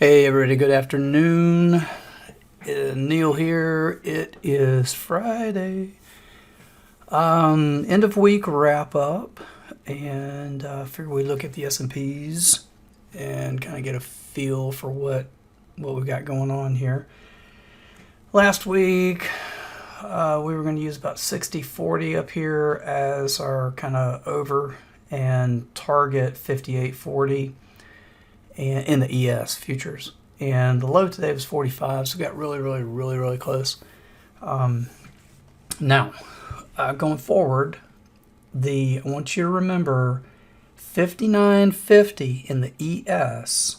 Hey everybody, good afternoon. Neil here. It is Friday. End of week wrap up, and figure we look at the S&Ps and kind of get a feel for what we got going on here. Last week, we were going to use about 60-40 up here as our kind of over and target 58.40. And in the ES futures, and the low today was 45, so we got really close. Now, going forward, I want you to remember 59.50 in the ES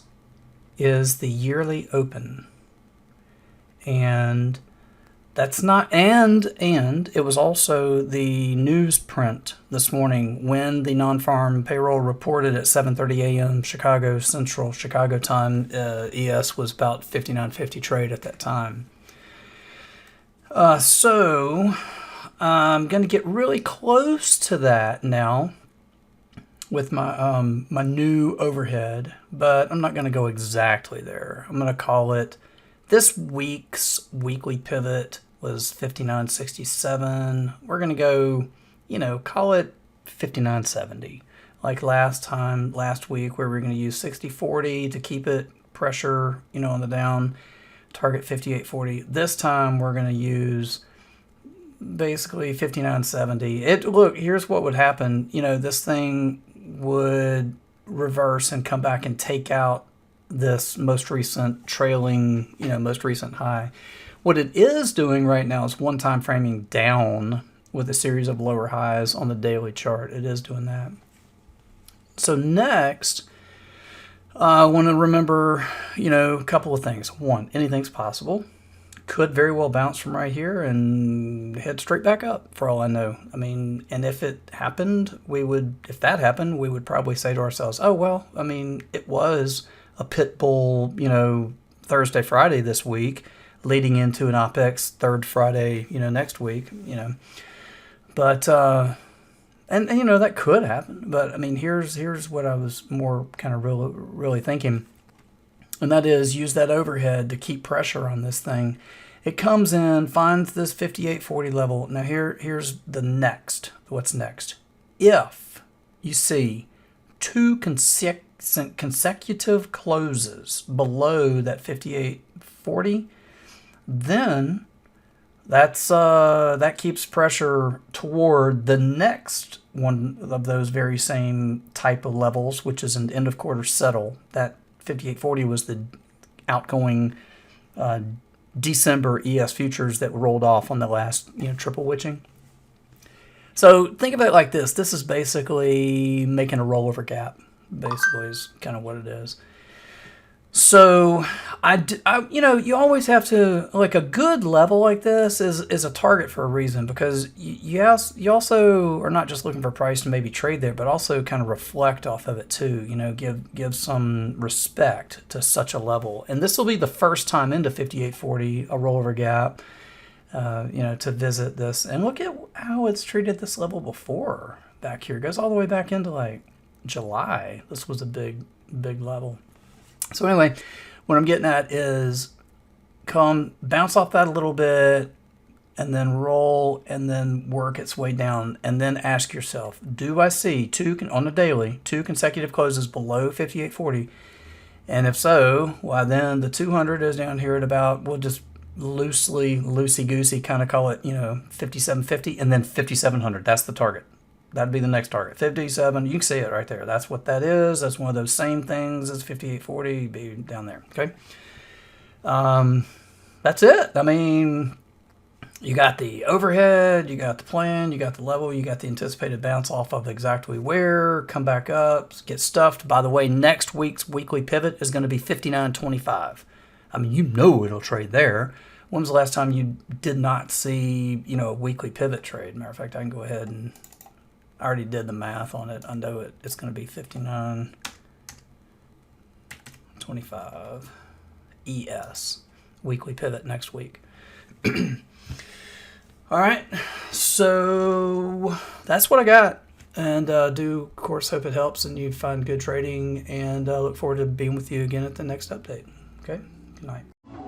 is the yearly open, and that's not and it was also the newsprint this morning when the non-farm payroll reported at 7:30 a.m. Chicago Central Chicago time. ES was about 59.50 trade at that time. So I'm going to get really close to that now with my my new overhead, but I'm not going to go exactly there. I'm going to call it. This week's weekly pivot was 59.67. We're going to go, call it 59.70. Like last week, where we're going to use 60.40 to keep it pressure, on the down, target 58.40. This time, we're going to use basically 59.70. Look, here's what would happen. This thing would reverse and come back and take out this most recent trailing, most recent high. What it is doing right now is one time framing down with a series of lower highs on the daily chart. It is doing that. So next, I want to remember, a couple of things. One, anything's possible. Could very well bounce from right here and head straight back up for all I know. And if that happened, we would probably say to ourselves, oh, well, it was a pit bull, Thursday, Friday this week, leading into an OPEX third Friday, next week, But, and that could happen. But, here's what I was more kind of really thinking. And that is use that overhead to keep pressure on this thing. It comes in, finds this 58.40 level. Now, here's the next. What's next? If you see two consecutive closes below that 58.40, then that keeps pressure toward the next one of those very same type of levels, which is an end of quarter settle. That 58.40 was the outgoing December ES futures that rolled off on the last triple witching. So think of it like this. This is basically making a rollover gap. Basically, is kind of what it is. So you always have to, like, a good level like this is a target for a reason, because you also are not just looking for price to maybe trade there, but also kind of reflect off of it too. Give some respect to such a level, and this will be the first time into 58.40, a rollover gap. To visit this and look at how it's treated this level before. Back here, it goes all the way back into like July. This was a big level. So anyway, what I'm getting at is bounce off that a little bit and then roll and then work its way down, and then ask yourself, do I see on the daily, two consecutive closes below 58.40? And if so, why then the 200 is down here at about, we'll just loosey-goosey kind of call it, 57.50, and then 5,700. That's the target. That'd be the next target. 57, you can see it right there. That's what that is. That's one of those same things as 58.40, be down there, okay? That's it. You got the overhead, you got the plan, you got the level, you got the anticipated bounce off of exactly where, come back up, get stuffed. By the way, next week's weekly pivot is going to be 59.25. It'll trade there. When was the last time you did not see, a weekly pivot trade? Matter of fact, I can go ahead and I already did the math on it. I know it's going to be 59.25 ES weekly pivot next week. All right, so that's what I got. And do, of course, hope it helps and you find good trading. And look forward to being with you again at the next update. Okay, good night.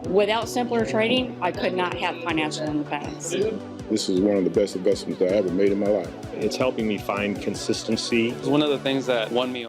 Without simpler trading, I could not have financial independence. This is one of the best investments I ever made in my life. It's helping me find consistency. It's one of the things that won me